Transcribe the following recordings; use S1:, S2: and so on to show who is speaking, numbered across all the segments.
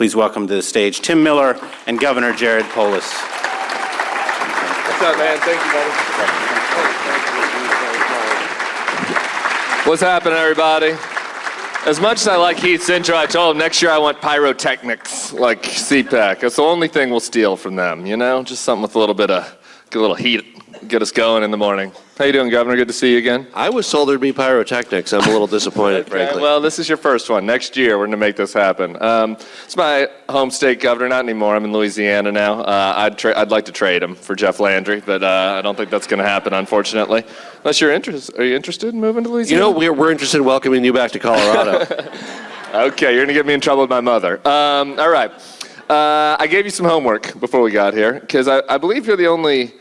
S1: Please welcome to the stage Tim Miller and Governor Jared Polis.
S2: What's up, man? Thank you, buddy. What's happening, everybody? As much as I like Heath's intro, I told him next year I want pyrotechnics, like CPAC. That's the only thing we'll steal from them, you know? Just something with a little bit of, get a little heat, get us going in the morning. How you doing, Governor? Good to see you again.
S3: I was told there'd be pyrotechnics. I'm a little disappointed,
S2: Okay,
S3: frankly.
S2: well, this is your first one. Next year, we're going to make this happen. It's my home state, Governor. Not anymore. I'm in Louisiana now. I'd like to trade him for Jeff Landry, but I don't think that's going to happen, unfortunately. Unless you're interested. Are you interested in moving to Louisiana?
S3: You know, we're interested in welcoming you back to Colorado.
S2: Okay, you're going to get me in trouble with my mother. All right. I gave you some homework before we got here, because I believe you're the only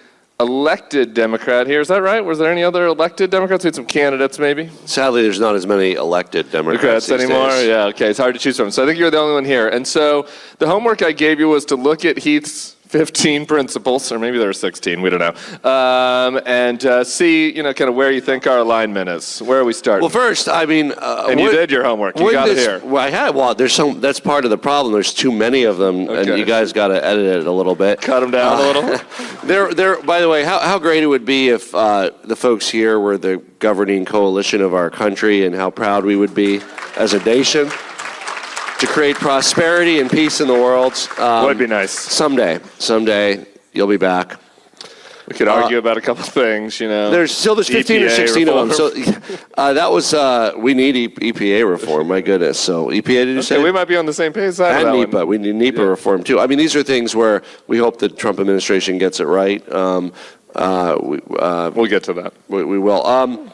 S2: elected Democrat here. Is that right? Was there any other elected Democrats? We had some candidates, maybe?
S3: Sadly, there's not as many elected Democrats
S2: anymore?
S3: days.
S2: Yeah, okay. It's hard to choose from. So I think you're the only one here. And so the homework I gave you was to look at Heath's 15 principles, or maybe there were 16, we don't know, and see, you know, kind of where you think our alignment is. Where are we starting?
S3: Well, first, I mean...
S2: and you did your homework. You got it here.
S3: Well, I had. Well, that's part of the problem. There's too many of them, and you guys got to edit it a little bit.
S2: Cut them down a little?
S3: They're, by the way, how great it would be if the folks here were the governing coalition of our country, and how proud we would be as a nation to create prosperity and peace in the world.
S2: Would be nice.
S3: Someday, you'll be back.
S2: We could argue about a couple things, you know.
S3: There's 15 or 16
S2: reform.
S3: of them. So that was, we need EPA reform, my goodness. So EPA, did you say?
S2: We might be on the same page.
S3: And NEPA. We need NEPA reform, too. I mean, these are things where we hope the Trump administration gets it right.
S2: We'll get to that.
S3: We will.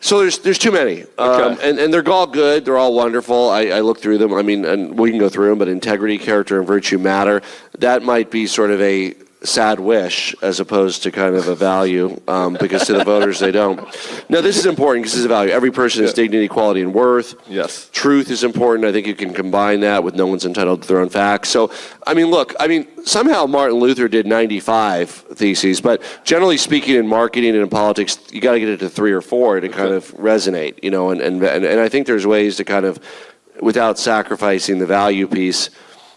S3: So there's too many, and they're all good. They're all wonderful. I look through them. I mean, and we can go through them. But integrity, character, and virtue matter. That might be sort of a sad wish as opposed to kind of a value, because to the voters they don't. No, this is important because this is a value. Every person has dignity, equality, and worth.
S2: Yes.
S3: Truth is important. I think you can combine that with no one's entitled to their own facts. So, I mean, look, somehow Martin Luther did 95 theses, but generally speaking in marketing and in politics, you got to get it to 3 or 4 to kind of resonate, you know, and I think there's ways to kind of, without sacrificing the value piece,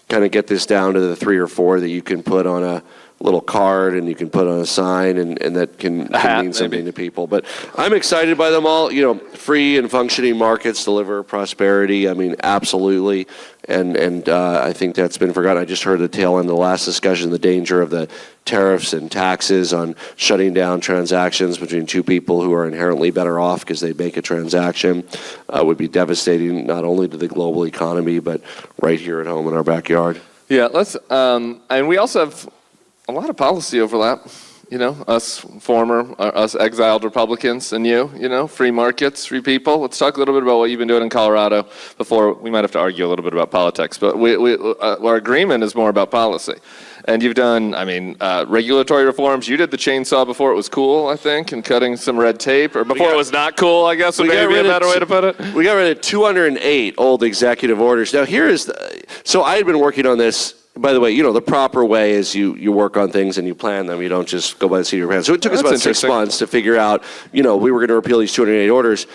S3: kind of get this down to the 3 or 4 that you can put on a little card and you can put on a sign and that can mean something to people. But I'm excited by them all. You know, free and functioning markets deliver prosperity. I mean, absolutely. And I think that's been forgotten. I just heard the tail end of the last discussion, the danger of the tariffs and taxes on shutting down transactions between two people who are inherently better off because they make a transaction would be devastating not only to the global economy, but right here at home in our backyard.
S2: Yeah, and we also have a lot of policy overlap, you know, us exiled Republicans and you know, free markets, free people. Let's talk a little bit about what you've been doing in Colorado before. We might have to argue a little bit about politics, but our agreement is more about policy. And you've done, regulatory reforms. You did the chainsaw before it was cool, I think, and cutting some red tape, or before it was not cool, I guess would maybe be a better way to put it.
S3: We got rid of 208 old executive orders. Now so I had been working on this. By the way, you know, the proper way is you work on things and you plan them. You don't just go by the seat of your pants. So it took us about 6 months to figure out, you know, we were going to repeal these 208 orders.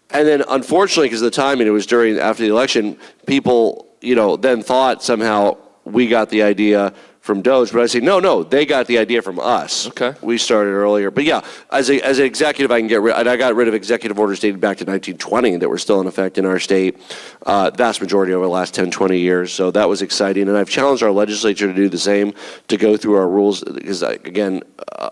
S3: And then, unfortunately, because of the timing, it was after the election, people, you know, then thought somehow we got the idea from Doge, but I say, no, they got the idea from us. Okay. We started earlier. But yeah, as an executive, I got rid of executive orders dating back to 1920 that were still in effect in our state, vast majority over the last 10, 20 years. So that was exciting. And I've challenged our legislature to do the same, to go through our rules, because again,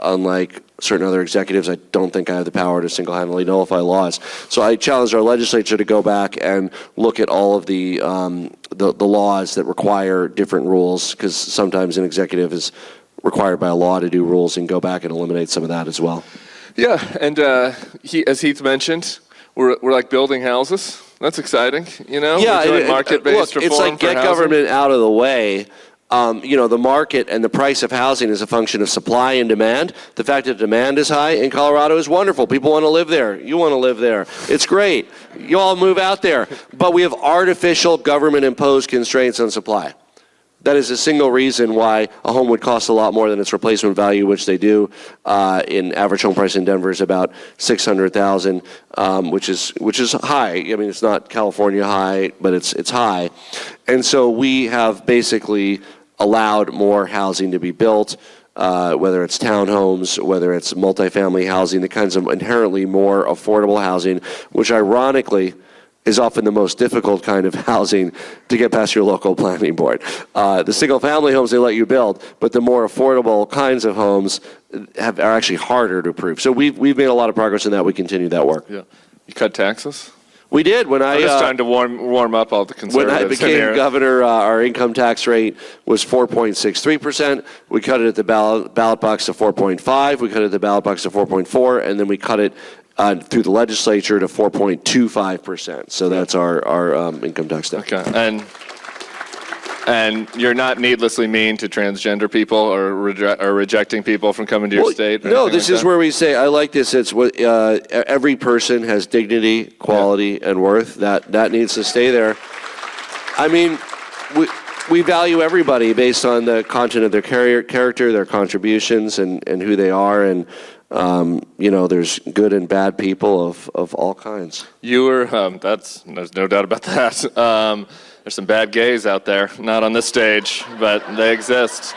S3: unlike certain other executives, I don't think I have the power to single-handedly nullify laws. So I challenged our legislature to go back and look at all of the laws that require different rules, because sometimes an executive is required by a law to do rules, and go back and eliminate some of that as well. Yeah, and as Heath mentioned, we're like building houses. That's exciting, you know? Yeah, we're doing market-based reform. It's like get government out of the way. You know, the market and the price of housing is a function of supply and demand. The fact that demand is high in Colorado is wonderful. People want to live there. You want to live there. It's great. You all move out there. But we have artificial government-imposed constraints on supply. That is a single reason why a home would cost a lot more than its replacement value, which they do. In average home price in Denver is about $600,000, which is high. I mean, it's not California high, but it's high. And so we have basically allowed more housing to be built, whether it's townhomes, whether it's multifamily housing, the kinds of inherently more affordable housing, which ironically is often the most difficult kind of housing to get past your local planning board. The single-family homes they let you build, but the more affordable kinds of homes are actually harder to approve. So we've made a lot of progress in that. We continue that work.
S2: Yeah. You cut taxes?
S3: We did. When
S2: I'm just trying to warm up all the conservatives.
S3: When I became governor, our income tax rate was 4.63%. We cut it at the ballot box to 4.5. We cut it at the ballot box to 4.4, and then we cut it through the legislature to 4.25%. So that's our income tax now.
S2: Okay. And you're not needlessly mean to transgender people or rejecting people from coming to your state?
S3: No, this is where we say, I like this, it's what every person has dignity, quality, and worth. That needs to stay there. I mean, we value everybody based on the content of their character, their contributions, and who they are. And there's good and bad people of all kinds.
S2: You were, there's no doubt about that. There's some bad gays out there, not on this stage, but they exist.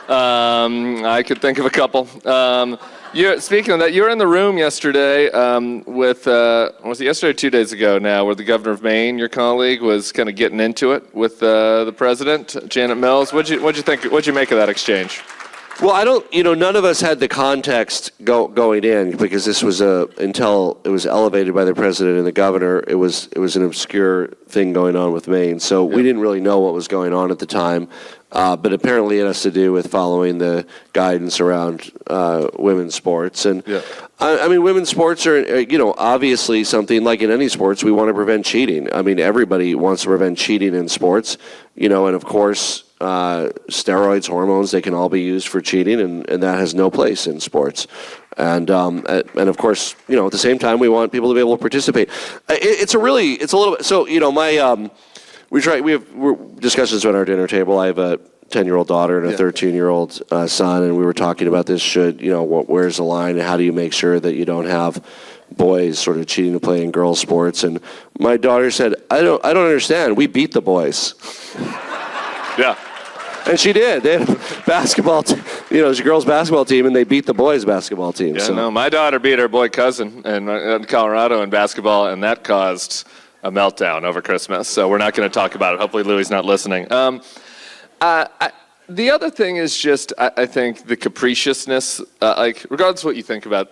S2: I could think of a couple. Speaking of that, you were in the room yesterday with, was it yesterday or 2 days ago now, where the governor of Maine, your colleague, was kind of getting into it with the president, Janet Mills. What'd you think? What'd you make of that exchange?
S3: Well, none of us had the context going in, because this was until it was elevated by the president and the governor, it was an obscure thing going on with Maine. So we didn't really know what was going on at the time. But apparently it has to do with following the guidance around women's sports. And I mean, women's sports are, obviously something like in any sports, we want to prevent cheating. I mean, everybody wants to prevent cheating in sports, and of course, steroids, hormones, they can all be used for cheating, and that has no place in sports. And of course, at the same time, we want people to be able to participate. It's a little bit, so, we have discussions around our dinner table. I have a 10-year-old daughter and a 13-year-old son, and we were talking about this. Where's the line, and how do you make sure that you don't have boys sort of cheating to play in girls' sports? And my daughter said, I don't understand. We beat the boys.
S2: Yeah.
S3: And she did. They had a basketball, it was a girls' basketball team, and they beat the boys' basketball team.
S2: Yeah, no, my daughter beat her boy cousin in Colorado in basketball, and that caused a meltdown over Christmas. So we're not going to talk about it. Hopefully Louie's not listening. The other thing is just, I think, the capriciousness, regardless of what you think about,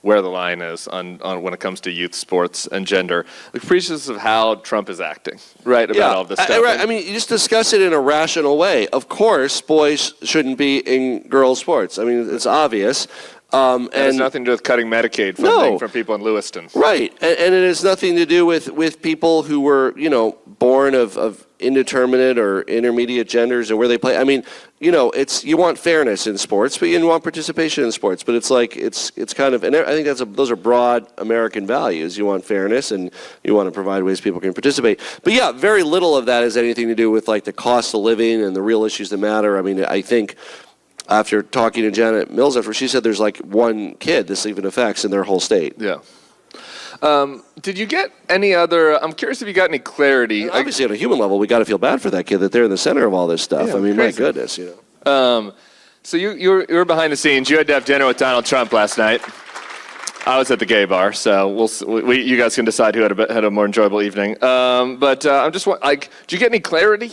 S2: where the line is on when it comes to youth sports and gender, the capriciousness of how Trump is acting, right, about all this stuff.
S3: I mean, you just discuss it in a rational way. Of course, boys shouldn't be in girls' sports. I mean, it's obvious.
S2: And it has nothing to do with cutting Medicaid funding from people in Lewiston.
S3: Right, and it has nothing to do with people who were, born of indeterminate or intermediate genders and where they play. I mean, you want fairness in sports, but you want participation in sports. But it's kind of, and I think those are broad American values. You want fairness, and you want to provide ways people can participate. But yeah, very little of that has anything to do with the cost of living and the real issues that matter. I mean, I think after talking to Janet Mills, she said there's one kid this even affects in their whole state.
S2: Yeah. Did you get any other? I'm curious if you got any clarity.
S3: And obviously, on a human level, we got to feel bad for that kid that they're in the center of all this stuff.
S2: Yeah,
S3: I mean,
S2: crazy.
S3: my goodness,
S2: So you were behind the scenes. You had to have dinner with Donald Trump last night. I was at the gay bar, so you guys can decide who had a more enjoyable evening. But I'm just did you get any clarity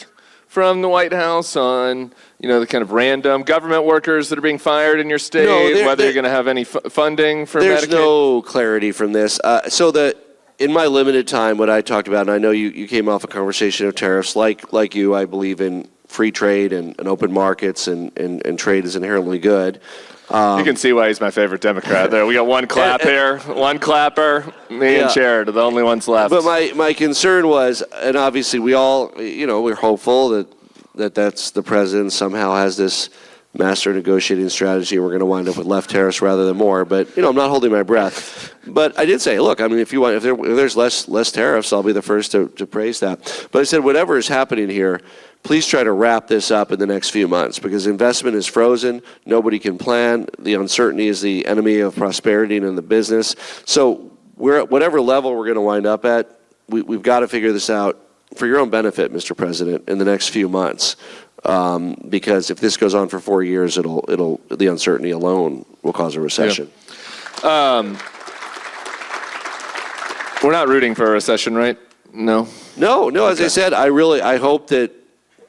S2: from the White House on the kind of random government workers that are being fired in your state, whether you're going to have any funding for Medicaid?
S3: There's no clarity from this. In my limited time, what I talked about, and I know you came off a conversation of tariffs, like you, I believe in free trade and open markets, and trade is inherently good.
S2: You can see why he's my favorite Democrat there. We got one clap here, one clapper, me and Jared are the only ones left.
S3: But my concern was, and obviously we all, we're hopeful that's the president somehow has this master negotiating strategy. We're going to wind up with left tariffs rather than more. But I'm not holding my breath. But I did say, look, I mean, if there's less tariffs, I'll be the first to praise that. But I said, whatever is happening here, please try to wrap this up in the next few months because investment is frozen. Nobody can plan. The uncertainty is the enemy of prosperity and in the business. So we're at whatever level we're going to wind up at, we've got to figure this out for your own benefit, Mr. President, in the next few months. Because if this goes on for 4 years, the uncertainty alone will cause a recession.
S2: Yeah. We're not rooting for a recession, right? No.
S3: No. As I said, I hope that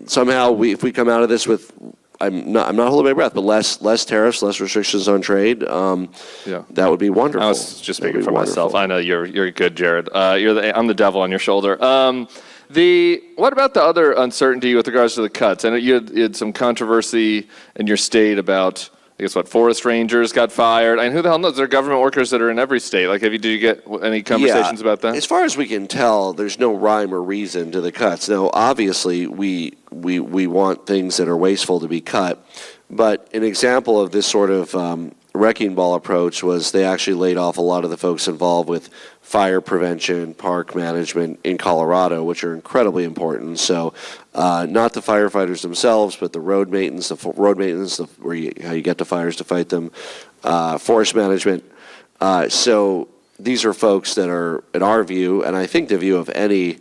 S3: somehow if we come out of this with, I'm not holding my breath, but less tariffs, less restrictions on trade. That would be wonderful.
S2: I was just speaking for myself. I know you're good, Jared. I'm the devil on your shoulder. What about the other uncertainty with regards to the cuts? I know you had some controversy in your state about, I guess, forest rangers got fired. And who the hell knows? There are government workers that are in every state. Like, did you get any conversations about that?
S3: As far as we can tell, there's no rhyme or reason to the cuts. Now, obviously, we want things that are wasteful to be cut. But an example of this sort of wrecking ball approach was they actually laid off a lot of the folks involved with fire prevention, park management in Colorado, which are incredibly important. So not the firefighters themselves, but the road maintenance, how you get to fires to fight them, forest management. So these are folks that are, in our view, and I think the view of any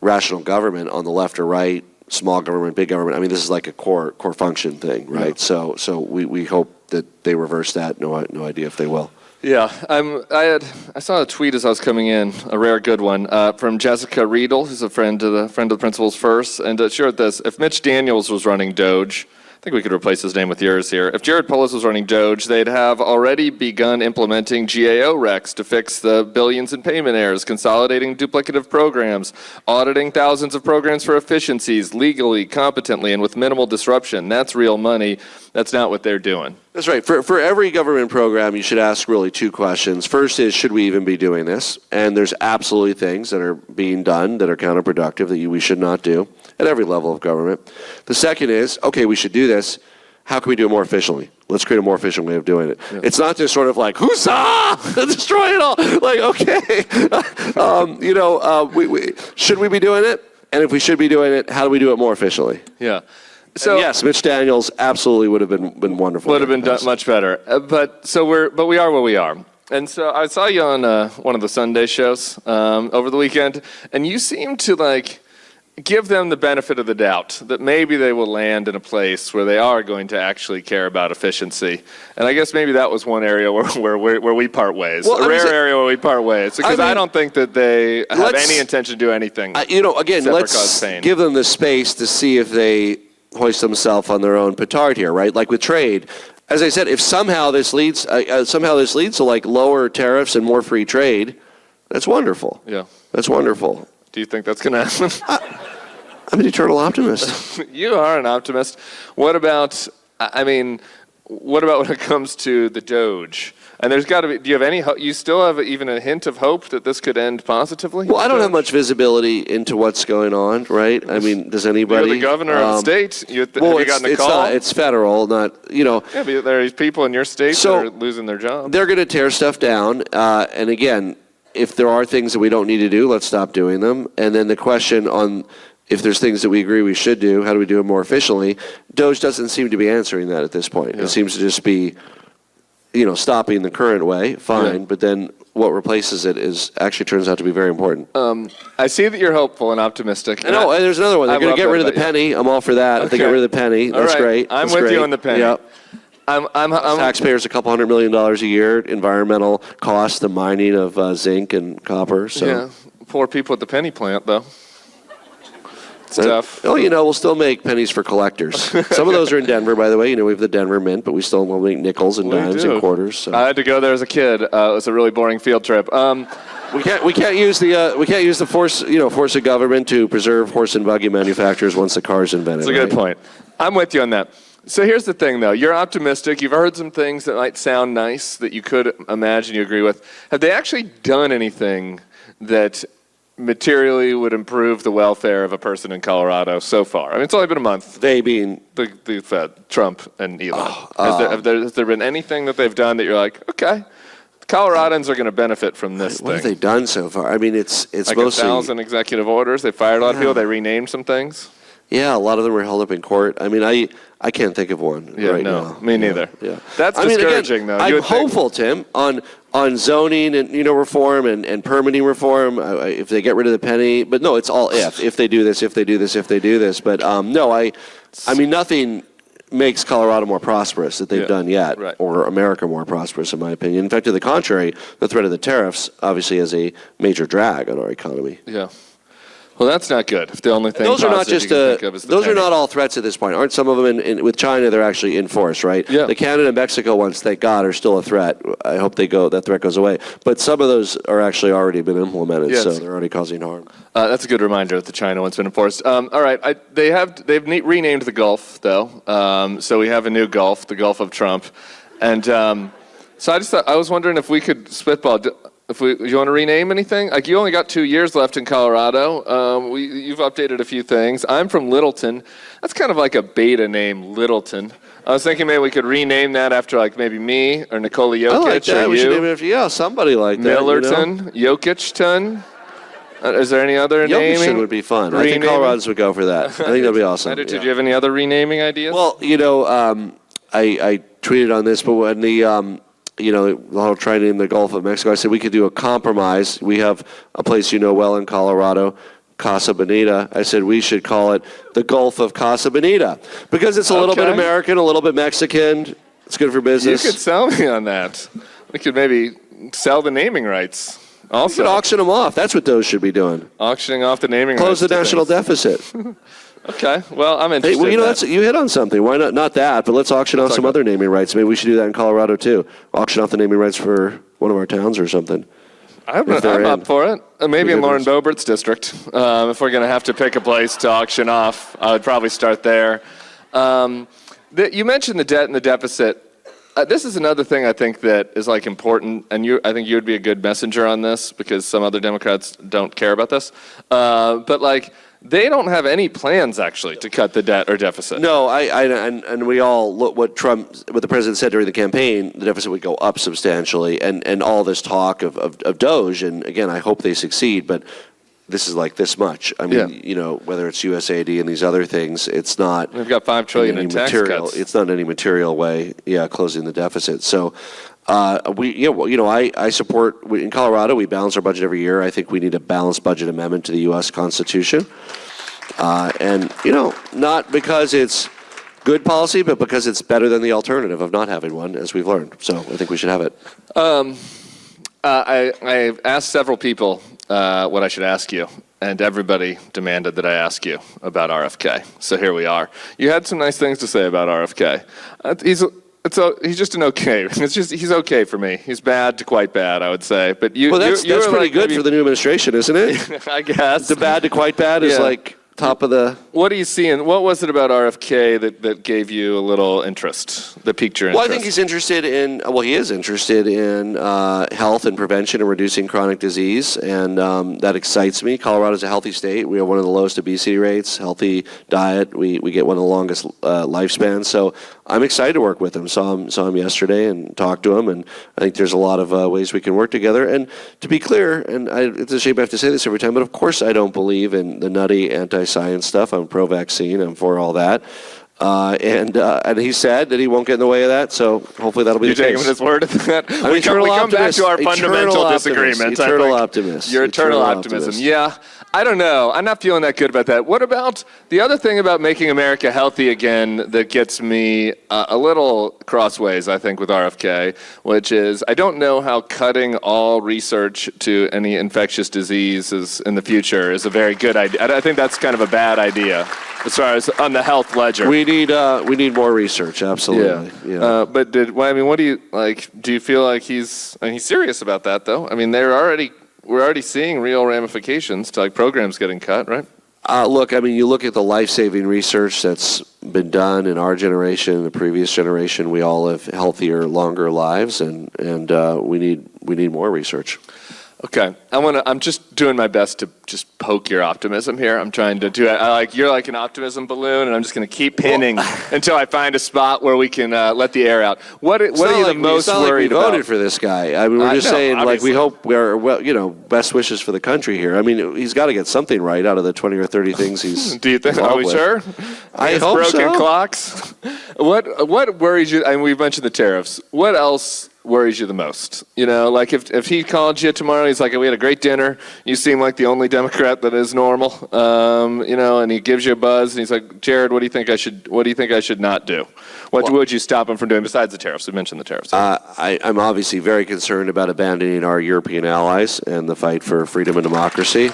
S3: rational government on the left or right, small government, big government, I mean, this is like a core function thing, right? Yeah. So we hope that they reverse that. No idea if they will.
S2: Yeah, I saw a tweet as I was coming in, a rare good one, from Jessica Riedel, who's a friend of the Principals First, and she wrote this: if Mitch Daniels was running Doge, I think we could replace his name with yours here. If Jared Polis was running Doge, they'd have already begun implementing GAO recs to fix the billions in payment errors, consolidating duplicative programs, auditing thousands of programs for efficiencies, legally, competently, and with minimal disruption. That's real money. That's not what they're doing.
S3: That's right. For every government program, you should ask really two questions. First is, should we even be doing this? And there's absolutely things that are being done that are counterproductive that we should not do at every level of government. The second is, okay, we should do this. How can we do it more efficiently? Let's create a more efficient way of doing it. Yeah. It's not just sort of like, huzzah, destroy it all. Like, okay, should we be doing it? And if we should be doing it, how do we do it more efficiently?
S2: Yeah. So
S3: and yes, Mitch Daniels absolutely would have been wonderful.
S2: Would have been done much better. But we are where we are. And so I saw you on one of the Sunday shows over the weekend, and you seem to give them the benefit of the doubt that maybe they will land in a place where they are going to actually care about efficiency. And I guess maybe that was one area where we part ways. Well, a rare area where we part ways. Because I don't think that they have any intention to do anything.
S3: Again, let's give them the space to see if they hoist themselves on their own petard here, right? Like with trade. As I said, if somehow this leads to lower tariffs and more free trade, that's wonderful.
S2: Yeah.
S3: That's wonderful.
S2: Do you think that's going to happen?
S3: I'm an eternal optimist.
S2: You are an optimist. What about when it comes to the Doge? And there's got to be, do you have any hope? You still have even a hint of hope that this could end positively?
S3: Well, I don't have much visibility into what's going on, right? I mean, does anybody?
S2: You're the governor of the state. Have you gotten a call?
S3: It's federal, not,
S2: Yeah, but there are people in your state that are losing their job.
S3: They're going to tear stuff down. And again, if there are things that we don't need to do, let's stop doing them. And then the question on if there's things that we agree we should do, how do we do it more efficiently? Doge doesn't seem to be answering that at this point. Yeah. It seems to just be, stopping the current way, fine, but then what replaces it actually turns out to be very important.
S2: I see that you're hopeful and optimistic.
S3: I know, there's another one. They're going to get rid of the penny. I'm all for that. Okay. If they get rid of the penny, that's great.
S2: I'm with you on the penny.
S3: Yep. Taxpayers $200 million a year, environmental costs, the mining of zinc and copper. So.
S2: Yeah, poor people at the penny plant, though. It's tough.
S3: We'll still make pennies for collectors. Some of those are in Denver, by the way. We have the Denver Mint, but we still will make nickels and dimes and quarters. So.
S2: I had to go there as a kid. It was a really boring field trip.
S3: We can't use the force of government to preserve horse and buggy manufacturers once the car's invented.
S2: That's a good point. I'm with you on that. So here's the thing, though. You're optimistic. You've heard some things that might sound nice that you could imagine you agree with. Have they actually done anything that materially would improve the welfare of a person in Colorado so far? I mean, it's only been a month.
S3: They being
S2: the Fed, Trump and Elon. Has there been anything that they've done that you're like, okay, Coloradans are going to benefit from this thing?
S3: What have they done so far? I mean, it's
S2: like
S3: mostly
S2: 1,000 executive orders. They fired a lot of people. They renamed some things.
S3: Yeah, a lot of them are held up in court. I mean, I can't think of one right now.
S2: Me neither.
S3: Yeah.
S2: That's
S3: I mean,
S2: discouraging,
S3: again,
S2: though.
S3: I'm hopeful, Tim, on zoning and reform and permitting reform. If they get rid of the penny, but no, it's all if they do this, if they do this, if they do this. But no, I mean, nothing makes Colorado more prosperous that they've done yet, or America more prosperous, in my opinion. In fact, to the contrary, the threat of the tariffs obviously is a major drag on our economy.
S2: Yeah. Well, that's not good. If the only thing
S3: those are not just
S2: those
S3: are not all threats at this point. Aren't some of them with China? They're actually in force, right?
S2: Yeah.
S3: The Canada and Mexico ones, thank God, are still a threat. I hope that threat goes away. But some of those are actually already been implemented, so they're already causing harm.
S2: That's a good reminder that the China one's been enforced. All right, they've renamed the Gulf though, so we have a new Gulf, the Gulf of Trump, and so I was wondering if we could spitball. You want to rename anything? Like, you only got 2 years left in Colorado. You've updated a few things. I'm from Littleton. That's kind of like a beta name, Littleton. I was thinking maybe we could rename that after like maybe me or Nikola Jokic.
S3: I like that.
S2: Or
S3: We
S2: you.
S3: should name it after somebody like that.
S2: Millerton, Jokic-ton. Is there any other naming?
S3: Jokic would be fun. I think Coloradans would go for that. I think that'd be awesome.
S2: Did you have any other renaming ideas?
S3: Well, I tweeted on this, but when the I'll try to name the Gulf of Mexico. I said we could do a compromise. We have a place well in Colorado, Casa Bonita. I said we should call it the Gulf of Casa Bonita because it's a little bit American, a little bit Mexican. It's good for business.
S2: You could sell me on that. We could maybe sell the naming rights. Also,
S3: we could auction them off. That's what Doge should be doing.
S2: Auctioning off the naming rights.
S3: Close the national deficit.
S2: Okay. Well, I'm interested.
S3: Hey, well, you hit on something. Why not that? But let's auction off some other naming rights. Maybe we should do that in Colorado too. Auction off the naming rights for one of our towns or something.
S2: I'm up for it. Maybe in Lauren Boebert's district. If we're going to have to pick a place to auction off, I would probably start there. You mentioned the debt and the deficit. This is another thing I think that is like important, and I think you would be a good messenger on this because some other Democrats don't care about this. But like, they don't have any plans actually to cut the debt or deficit.
S3: No, and we all look what the president said during the campaign. The deficit would go up substantially, and all this talk of Doge. And again, I hope they succeed, but this is like this much. I mean, whether it's USAID and these other things, it's not.
S2: We've got $5 trillion in tax cuts.
S3: It's not in any material way, closing the deficit. So, I support. In Colorado, we balance our budget every year. I think we need a balanced budget amendment to the U.S. Constitution, and not because it's good policy, but because it's better than the alternative of not having one, as we've learned. So, I think we should have it.
S2: I asked several people what I should ask you, and everybody demanded that I ask you about RFK. So here we are. You had some nice things to say about RFK. He's just an okay. He's okay for me. He's bad to quite bad, I would say. But
S3: that's pretty good for the new administration, isn't it?
S2: I guess.
S3: The bad to quite bad is like top of the.
S2: What are you seeing? What was it about RFK that gave you a little interest, that piqued your interest?
S3: Well, I think he is interested in health and prevention and reducing chronic disease, and that excites me. Colorado's a healthy state. We have one of the lowest obesity rates, healthy diet. We get one of the longest lifespans. So I'm excited to work with him. Saw him yesterday and talked to him, and I think there's a lot of ways we can work together. And to be clear, and it's a shame I have to say this every time, but of course I don't believe in the nutty anti-science stuff. I'm pro-vaccine. I'm for all that. And he said that he won't get in the way of that, so hopefully that'll be the case.
S2: You're taking his word at that? We come back to our fundamental disagreement.
S3: Eternal optimist.
S2: Your eternal optimism. Yeah. I don't know. I'm not feeling that good about that. What about the other thing about making America healthy again that gets me a little crossways, I think, with RFK, which is I don't know how cutting all research to any infectious diseases in the future is a very good idea. I think that's kind of a bad idea as far as on the health ledger.
S3: We need more research, absolutely.
S2: Yeah. But what do you like? Do you feel like he's serious about that though? I mean, we're already seeing real ramifications to like programs getting cut, right?
S3: Look, I mean, you look at the life-saving research that's been done in our generation, the previous generation. We all live healthier, longer lives, and we need more research.
S2: Okay, I'm just doing my best to just poke your optimism here. I'm trying to do it. You're like an optimism balloon, and I'm just going to keep pinning until I find a spot where we can let the air out. What are you the most worried about?
S3: We voted for this guy. I mean, we're just saying,
S2: obviously.
S3: we hope best wishes for the country here. I mean, he's got to get something right out of the 20 or 30 things he's.
S2: Do you think? Are we sure?
S3: I hope so.
S2: Broken clocks. What worries you? I mean, we've mentioned the tariffs. What else worries you the most? Like if he called you tomorrow, he's like, we had a great dinner. You seem like the only Democrat that is normal. And he gives you a buzz, and he's like, Jared, what do you think I should not do? What would you stop him from doing besides the tariffs? We mentioned the tariffs.
S3: I'm obviously very concerned about abandoning our European allies and the fight for freedom and democracy.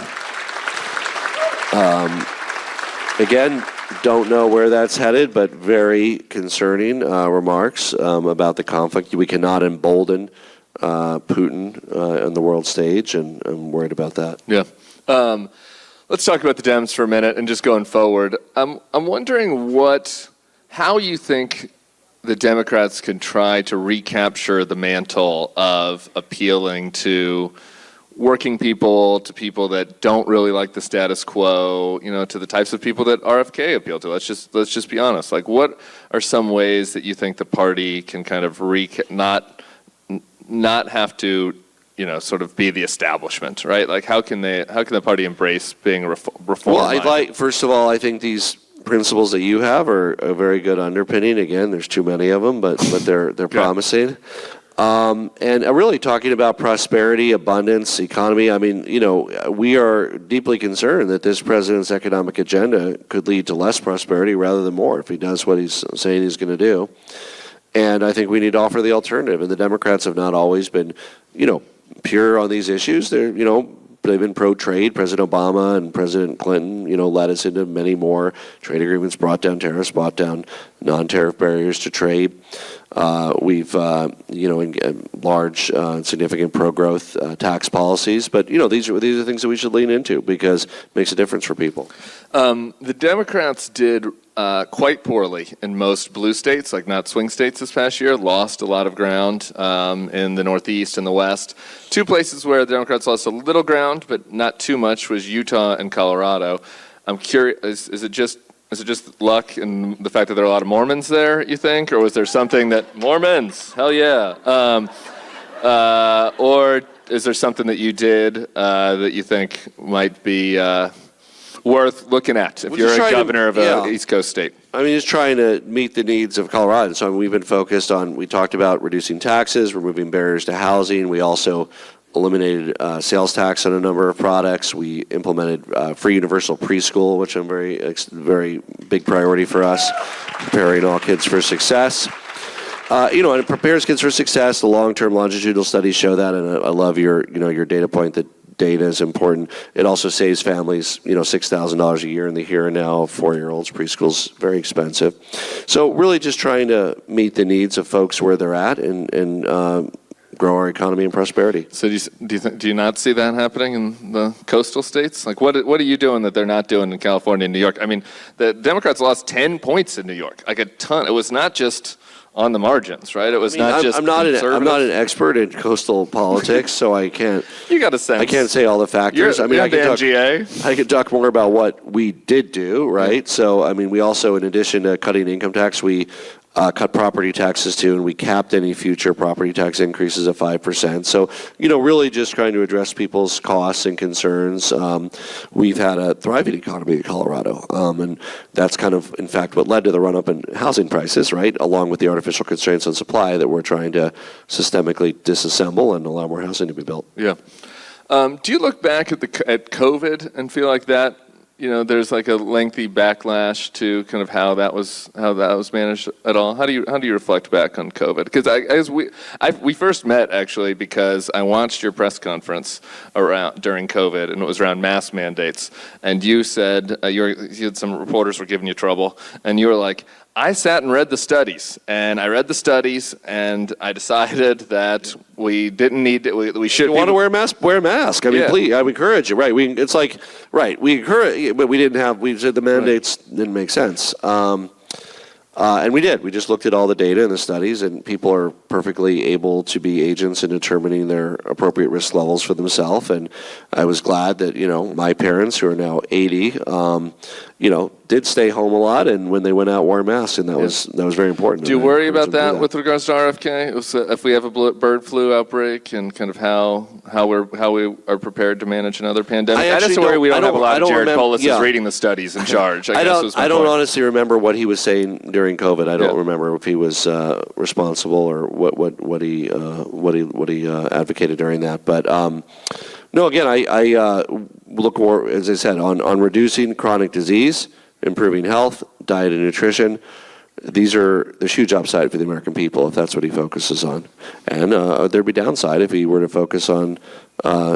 S3: Again, don't know where that's headed, but very concerning remarks about the conflict. We cannot embolden Putin on the world stage, and I'm worried about that.
S2: Yeah. Let's talk about the Dems for a minute and just going forward. I'm wondering how you think the Democrats can try to recapture the mantle of appealing to working people, to people that don't really like the status quo, to the types of people that RFK appealed to. Let's just be honest. Like, what are some ways that you think the party can kind of not have to, sort of be the establishment, right? Like, how can the party embrace being a reform?
S3: Well, first of all, I think these principles that you have are a very good underpinning. Again, there's too many of them, but they're promising. And really talking about prosperity, abundance, economy. I mean, we are deeply concerned that this president's economic agenda could lead to less prosperity rather than more if he does what he's saying he's going to do. And I think we need to offer the alternative. And the Democrats have not always been, pure on these issues. They've been pro-trade. President Obama and President Clinton, led us into many more trade agreements, brought down tariffs, brought down non-tariff barriers to trade. We've, large, significant pro-growth tax policies. But, these are things that we should lean into because it makes a difference for people.
S2: The Democrats did quite poorly in most blue states, like not swing states this past year, lost a lot of ground in the Northeast and the West. Two places where the Democrats lost a little ground, but not too much, was Utah and Colorado. I'm curious, is it just luck and the fact that there are a lot of Mormons there, you think? Or was there something that, Mormons, hell yeah. Or is there something that you did that you think might be worth looking at if you're a governor of an East Coast state?
S3: I mean, just trying to meet the needs of Colorado. So we've been focused on, we talked about reducing taxes, removing barriers to housing. We also eliminated sales tax on a number of products. We implemented free universal preschool, which I'm very big priority for us, preparing all kids for success. And it prepares kids for success. The long-term longitudinal studies show that, and I love your data point that data is important. It also saves families, $6,000 a year in the here and now. 4-year-olds, preschool's very expensive. So really just trying to meet the needs of folks where they're at and grow our economy and prosperity.
S2: So do you not see that happening in the coastal states? Like what are you doing that they're not doing in California and New York? I mean, the Democrats lost 10 points in New York, like a ton. It was not just on the margins, right? It was
S3: I'm not an expert in coastal politics, so I can't.
S2: You got a sense.
S3: I can't say all the factors.
S2: I
S3: could talk more about what we did do, right? Yeah. So, we also, in addition to cutting income tax, we cut property taxes too, and we capped any future property tax increases at 5%. So, really just trying to address people's costs and concerns. We've had a thriving economy in Colorado, and that's kind of, in fact, what led to the run-up in housing prices, right? Along with the artificial constraints on supply that we're trying to systemically disassemble and allow more housing to be built.
S2: Yeah. Do you look back at COVID and feel like that? There's like a lengthy backlash to kind of how that was managed at all. How do you reflect back on COVID? Because we first met actually because I watched your press conference during COVID, and it was around mask mandates. And you said you had some reporters were giving you trouble, and you were like, I sat and read the studies, and I decided that we didn't need to, we should.
S3: If you want to wear a mask, wear a mask. Please, I encourage you. Right? We encourage, but we said the mandates didn't make sense. And we did. We just looked at all the data and the studies, and people are perfectly able to be agents in determining their appropriate risk levels for themselves. And I was glad that, my parents, who are now 80, did stay home a lot, and when they went out, wore masks, and that was very important.
S2: Do you worry about that with regards to RFK? If we have a bird flu outbreak, and kind of how we are prepared to manage another pandemic? I just worry we don't have a lot of Jared Polis reading the studies in charge. I don't
S3: honestly remember what he was saying during COVID. I don't remember if he was responsible or what he advocated during that. But no, again, I look more, as I said, on reducing chronic disease, improving health, diet and nutrition. There's huge upside for the American people if that's what he focuses on. And there'd be downside if he were to focus on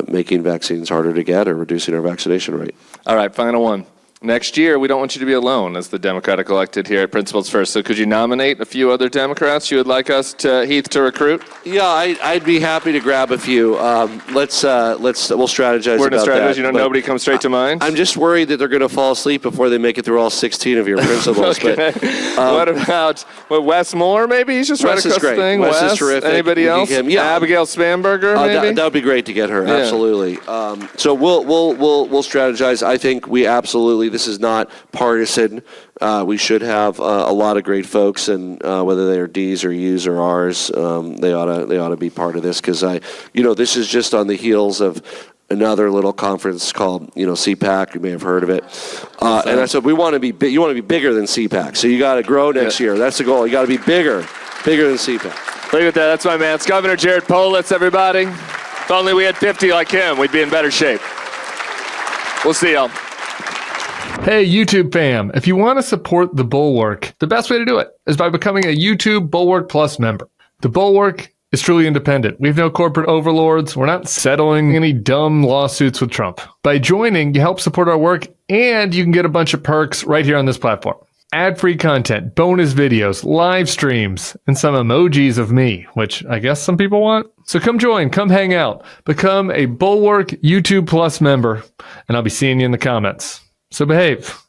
S3: making vaccines harder to get or reducing our vaccination rate.
S2: All right, final one. Next year, we don't want you to be alone as the Democratic elected here at Principles First. So could you nominate a few other Democrats you would like us Heath, to recruit?
S3: Yeah, I'd be happy to grab a few. We'll strategize
S2: We're going to strategize.
S3: that.
S2: Nobody comes straight to mind?
S3: I'm just worried that they're going to fall asleep before they make it through all 16 of your principles.
S2: Okay. What about Wes Moore, maybe? He's just right across the thing.
S3: Wes is terrific.
S2: Anybody else? Abigail Spanberger, maybe?
S3: That would be great to get her, absolutely. So we'll strategize. I think we absolutely, this is not partisan. We should have a lot of great folks, and whether they are D's or U's or R's, they ought to be part of this, because this is just on the heels of another little conference called CPAC. You may have heard of it. And I said you want to be bigger than CPAC, so you got to grow next year. That's the goal. You got to be bigger than CPAC.
S2: Look at that. That's my man. It's Governor Jared Polis, everybody. If only we had 50 like him, we'd be in better shape. We'll see y'all.
S4: Hey, YouTube fam, if you want to support the Bulwark, the best way to do it is by becoming a YouTube Bulwark Plus member. The Bulwark is truly independent. We have no corporate overlords. We're not settling any dumb lawsuits with Trump. By joining, you help support our work, and you can get a bunch of perks right here on this platform. Ad-free content, bonus videos, live streams, and some emojis of me, which I guess some people want. So come join, come hang out, become a Bulwark YouTube Plus member, and I'll be seeing you in the comments. So behave.